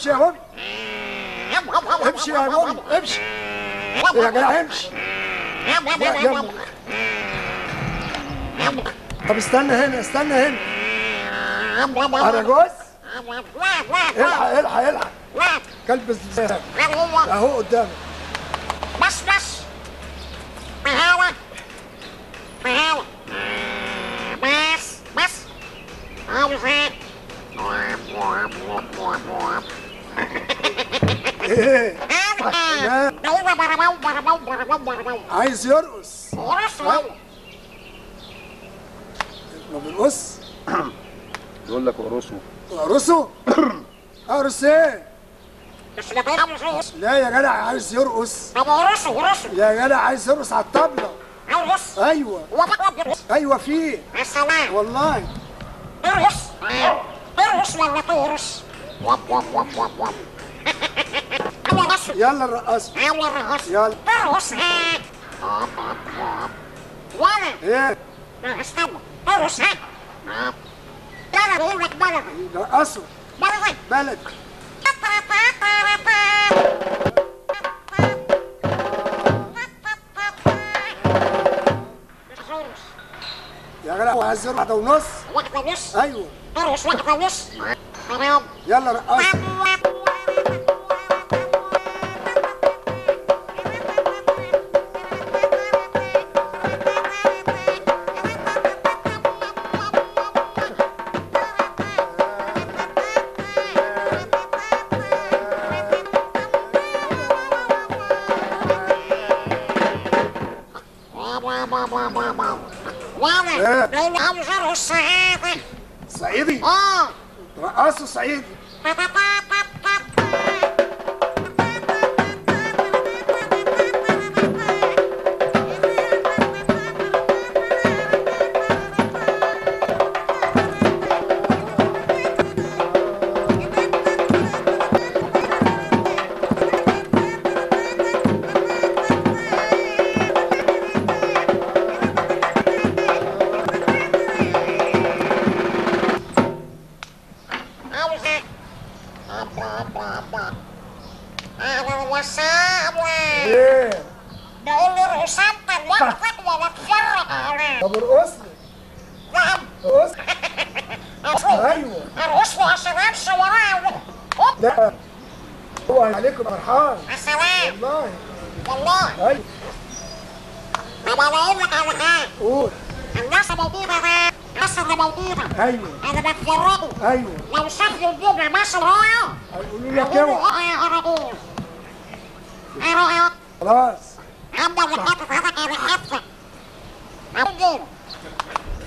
امشي يا بابي، امشي يا بابي، امشي يا جدع، امشي. يلا. طب استنى هنا، استنى هنا. أراجوز، الحق الحق الحق، كلب الزهق اهو قدامك. بس بهاوة بس عاوز ايه؟ ايه؟ عايز يرقص. ما بيرقص؟ يقول لك اقرصه. اقرصه؟ اقرص ايه؟ بس ده بيرقص. لا يا جدع، عايز يرقص. طب يرقص يا جدع عايز يرقص على الطبلة. يرقص؟ ايوه ايوه فيه. يا سلام والله. ارقص ولا ترقص؟ يلا نرقص. يلا. ارقص. وانا ايه؟ استنى ارقص. يلا بقول لك بلد. نرقصه. بلد. يا جدع هو عايز واحدة ونص. واحدة ونص؟ ايوه. ارقص واحدة ونص. تمام. يلا رقص. وانا لو عاوز ارقص صعيدي. صعيدي؟ رقصه صعيدي. اهلا وسهلا. ايه؟ بقول له ارقص انت لوحدك ولا اتفرج عليك؟ طب ارقص لي. نعم. ارقص. ايوه. ارقص له عشان امشي وراه. لا هو عليكم فرحان. يا سلام. والله. والله. ايوه. طب انا اقول لك على حاجه. قول. الناس موجوده بقى، الناس اللي موجوده. ايوه. انا بتفرجوا. ايوه. لو شافوا الجمعه ماشي ورايا هيقولوا لك يقولوا اوعى. يا اراجوز. ايه رايك؟ خلاص. عندك اللي حاطط هدك على حفله. عندي.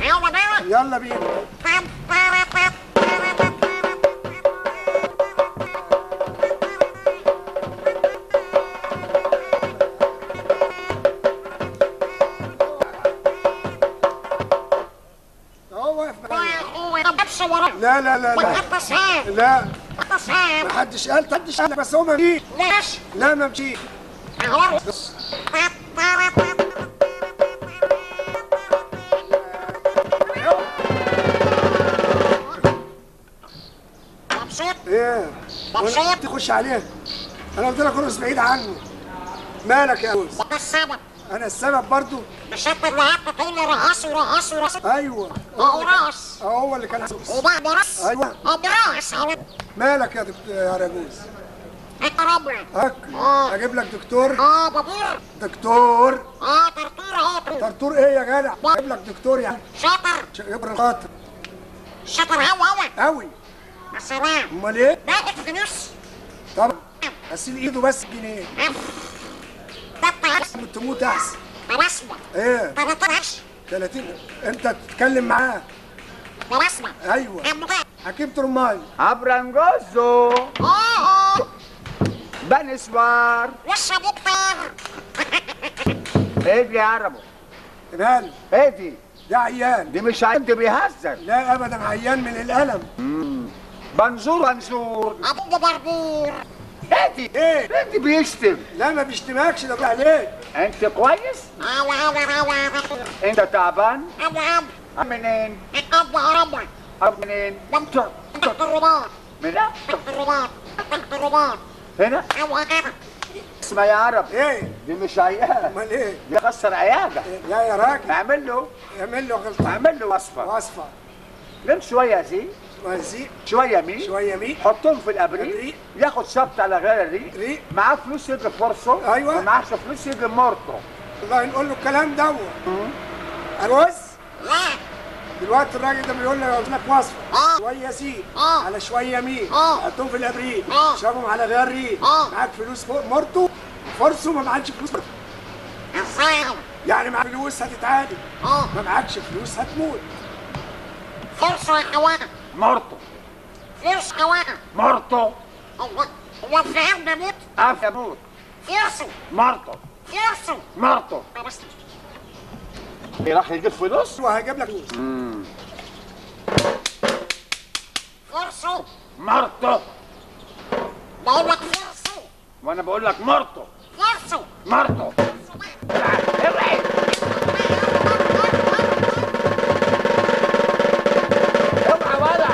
يلا بقى. يلا بينا. اهو واقف معايا. لا لا لا لا لا محدش قال. محدش قال بس هو ما مشيش. ليش؟ لا ما مشيش. مبسوط؟ ايه؟ مبسوط؟ تخش عليك. انا قلت لك ارقص بعيد عنه. مالك يا أوز؟ ده السبب. انا السبب برضو. مش انت اللي قعدت تقول لي رقص. ايوه. هو راس. هو اللي كان يرقص. وبعد رقص. ايوه. راس. مالك يا دكتور يا رجوز؟ انت ربنا. اجيب لك دكتور. بابور. دكتور. طرطور اهو. طرطور ايه يا جدع؟ اجيب لك دكتور يعني. شاطر. ابر خاطر. شاطر اوي. قوي. يا سلام. امال ايه؟ باقي فلوس. طبعا. غسيل ايده بس جنيه. تموت احسن. برسمة. ايه؟ 13. 30. انت تتكلم معاه. برسمة. ايوه. حكيم ترماي. ابرانجوزو. بنسوار. وش دكتور. ايه دي يا عربو؟ ماله؟ ايه دي؟ ده عيان. دي مش عيان، دي بيهزر. لا ابدا عيان من الالم. بنزور. ابو بربور. ايه دي؟ ايه؟ دي بيشتم. لا ما بيشتمكش ده عليك. انت كويس؟ انت تعبان؟ منين؟ ابو عربة. منين؟ تحت الرباط. من تحت الرباط. الرباط. هنا ايوه هنا. اسمها يا عرب. ايه؟ دي مش عيان، امال ايه؟ دي خسر عياده. لا يا راجل، اعمل له غلطة. اعمل له وصفه. وصفة. لم شويه زيت وزيق شويه مي شوية مي. حطهم في الابريق، أبريق. ياخد شبط على غير الريق. ريق. معاه فلوس يجي فرصه. أيوة. ما معاش فلوس يجي مرته. والله نقول له الكلام دوت. الرز لا. دلوقتي الراجل ده بيقول لي قلت لك وصفة. آه. شوية زيت آه. على شوية مي. آه. حطهم في الابريق. آه. شربهم على غير ريق. معاك فلوس فوق مرته فرصه، ما معكش فلوس مرته. ازاي؟ يعني معاك فلوس هتتعادل، اه. ما معكش فلوس هتموت. فرصة يا حوانا. مرته فرص حوانا. مرته هو الفئام بيموت؟ يموت. فرصه. مرته فرصه. مرته بس. راح يجيب فلوس. وهجيب لك فلوس. فرصه. مرته. بقول لك فرصه. وانا بقول لك مرته فرصه. مرته. اوعي اوعي ولا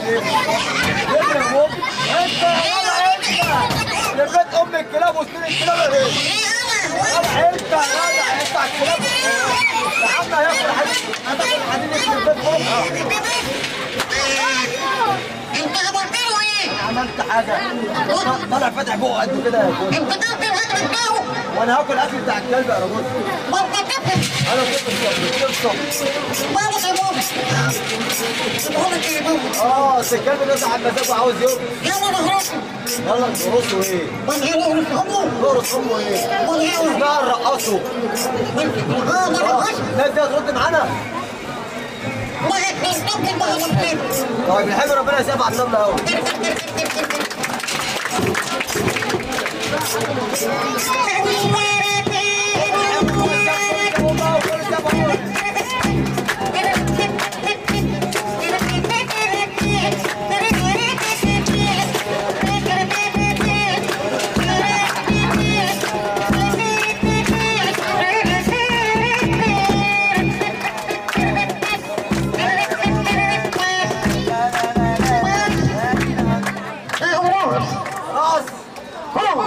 يضرب انت يا بيت ام الكلاب وسنين الكلاب ايه؟ انت يا جدع انت على الكلاب يا عم هياكل حديد هتاكل حديد في البيت انت عملت له ايه؟ عملت حاجه طالع فاتح بقه قد كده يا كوز انت كلت الاكل بتاعه؟ وانا هاكل اكل بتاع الكلب يا راجل ما انت كلت انا كنت مالك يا بابا؟ مالك يا بابا؟ اصل الكلب ده على مزاجه عاوز ياكل يلا نهرسه يلا نقرصه ايه؟ ونهرس امه نقرص امه ايه؟ اسمها نرقصه الناس دي هترد معانا؟ طيب الحمد ربنا يسيبها على الطبلة اهو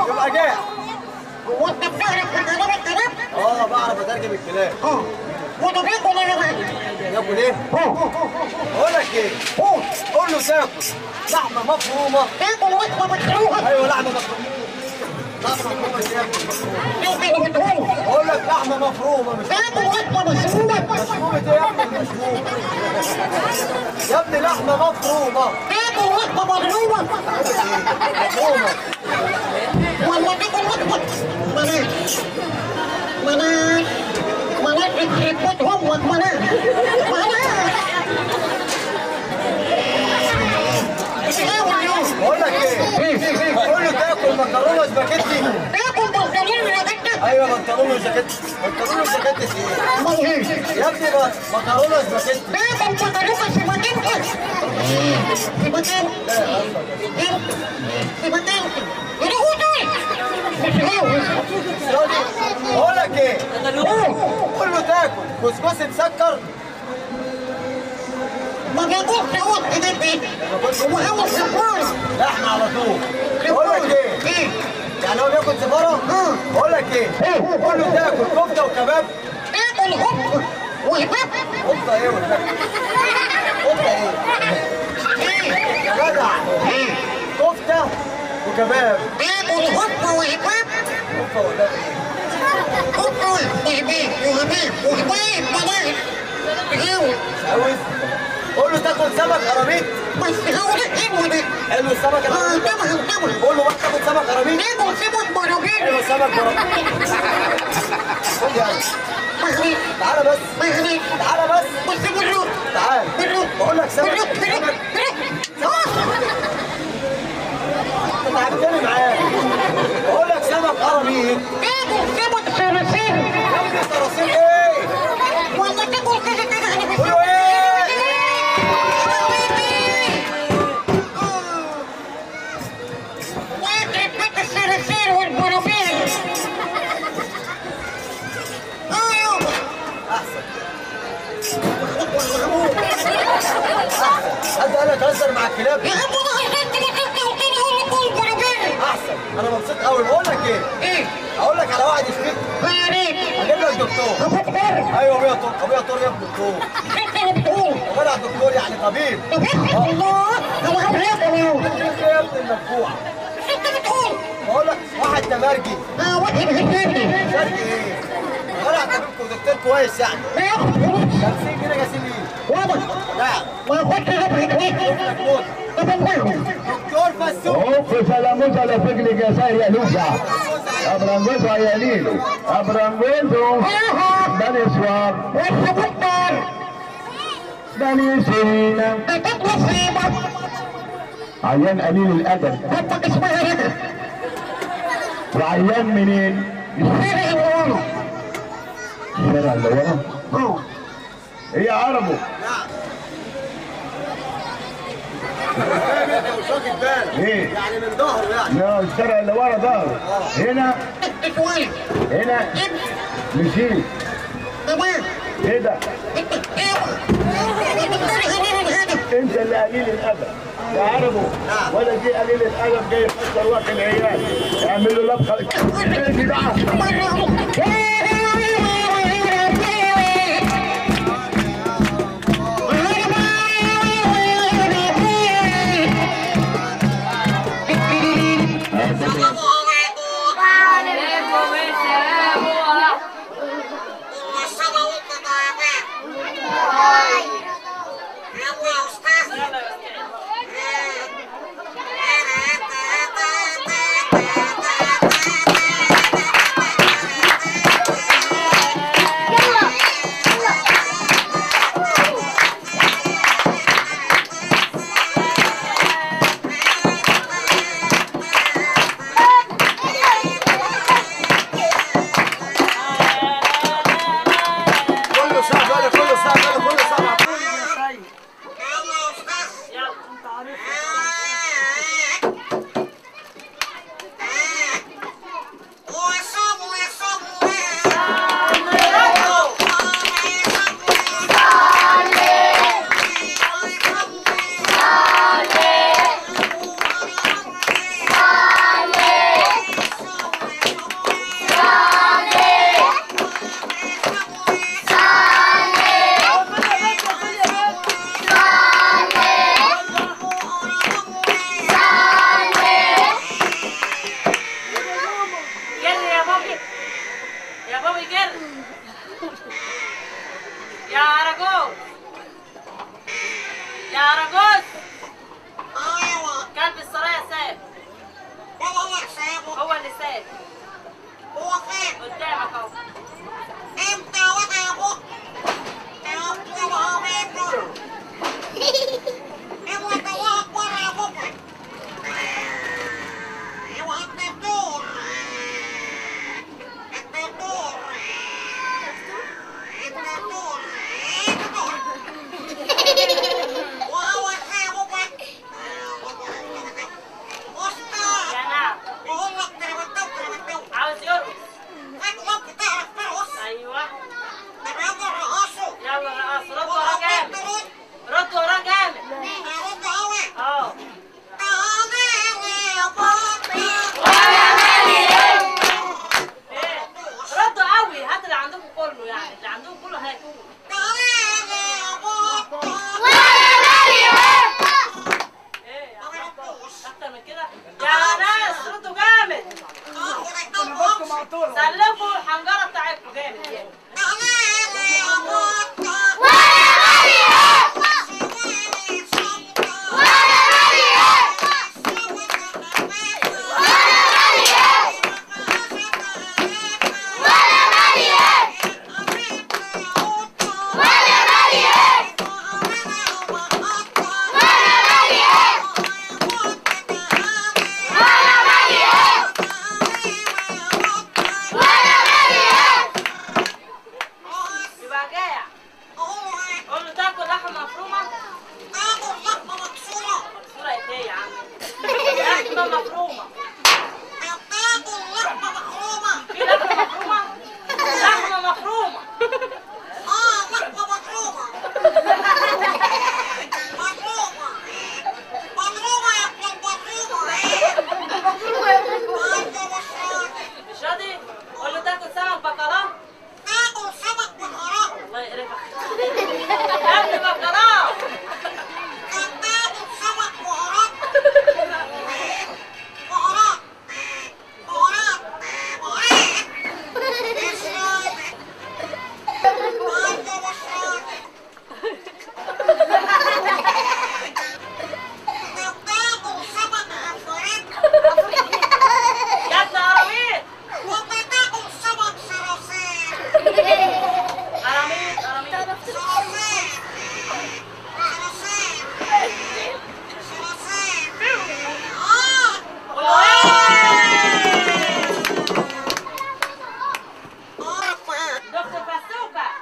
يبقى جاع وانت بتعرف تترجم الكلام؟ بعرف اترجم الكلام وده بياكل ايه بقى؟ ياكل ايه؟ اقول لك ايه؟ قول له تاكل لحمه مفرومه تاكل لحمه مفرومه؟ ايوه لحمه مفرومه لحمه مفرومه ازاي؟ ايه اللي بتقوله؟ بقول لك لحمه مفرومه مش تاكل لحمه مفرومه؟ مشرومه ايه يا ابني المشروم؟ يا ابني لحمه مفرومه تاكل لحمه مفرومه؟ مفرومه ولا تاكل لحمه؟ مناش يخرب امك مناش بقول لك ايه؟ قول له تاكل مكرونه سباكيتي تاكل بنطلون سباكيتي؟ ايوه بنطلون وجاكيتي بنطلون وجاكيتي ايه؟ يا ابني مكرونه سباكيتي تاكل مكرونه سباكيتي؟ سباكيتي بقول لك ايه؟ قول له تاكل كسكسي مسكر ما بياكلش هو الحاجات دي هو عاوز سفاره لحمه على طول بقول لك ايه؟ يعني هو بياكل سفاره؟ بقول لك ايه؟ قول له تاكل كفته وكباب تاكل هوب وهباب كفته ايه وكباب؟ كفته ايه؟ يا جدع كفته وكباب تاكل هوب وهباب كفته وكباب ايه؟ وهباب بلاش عاوز قول له تاكل سمك قراميط بس هو ده حلو ده حلو السمك القراميط طبعا قول له بقى تاكل سمك قراميط تاكل سمك برابيل ايوه سمك قراميط خد يعني مغرب تعالى بس مغرب تعالى بس بس بالروح تعالى بالروح بقول لك سمك بالروح انت تعبتني معاك بقول لك سمك قراميط تاكل سمك صراصير يا ابني صراصير ايه؟ ولا تاكل كذا كذا انا بس قولوا ايه؟ الصراصير والبرابيل يابا احسن حد قال لك هزر مع الكلاب؟ يا عم انا غلطت انت قلت لي اقول لك البرابيل احسن انا مبسوط قوي بقول لك ايه؟ اقول لك على واحد يشفيك يا ريت اجيب لك دكتور ايوه ابويا طور يا ابني دكتور انت اللي بتقول وبلع دكتور يعني طبيب الله هو عمرك ايه يا ابني المدفوع انت بتقول بقول لك واحد تمرجي واحد هتاني تمرجي ايه؟ بلع طبيب ودكتور كويس يعني بياخد فلوس 50 جنيه جاسين ايه؟ واضح نعم ما ياخدش غير هتويت طب الله دكتور فسوق Ope salamuza la técnica ya lucha. Abrangueso Ayalilo. Abrangueso. Dani Suar. والسبوكتر Dani Sina. هتاكل صيبة عيان قليل الأدب. هتاك اسمها رجل وعيان منين؟ الشارع اللي ورا الشارع اللي ورا؟ هي عربه. مش واخد بالك ايه؟ يعني من ظهره يعني لا الشارع اللي ورا ظهره. هنا شوية هنا مشيت. تمام ايه ده؟ انت ايوه الدكتور هنين الهدف انت اللي قليل الادب يا عربو. ولا دي قليل الادب جاي يكسر وقت العيال، اعمل له لبخه ايه بقى.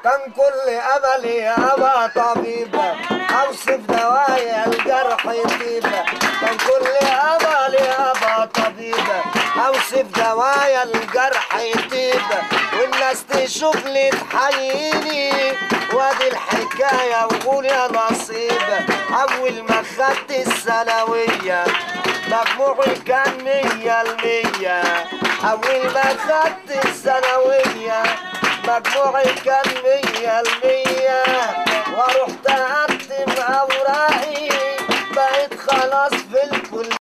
كان كل املي ابقى طبيبه اوصف دوايا الجرح يطيبه. كان كل املي ابقى طبيبه اوصف دوايا الجرح يطيب والناس تشوف لي تحييني، وادي الحكايه وقول يا نصيب. اول ما خدت الثانويه مجموعي كان 100%. اول ما خدت الثانويه مجموعي كان 100%. ورحت اقدم اوراقي بقيت خلاص في الكليه.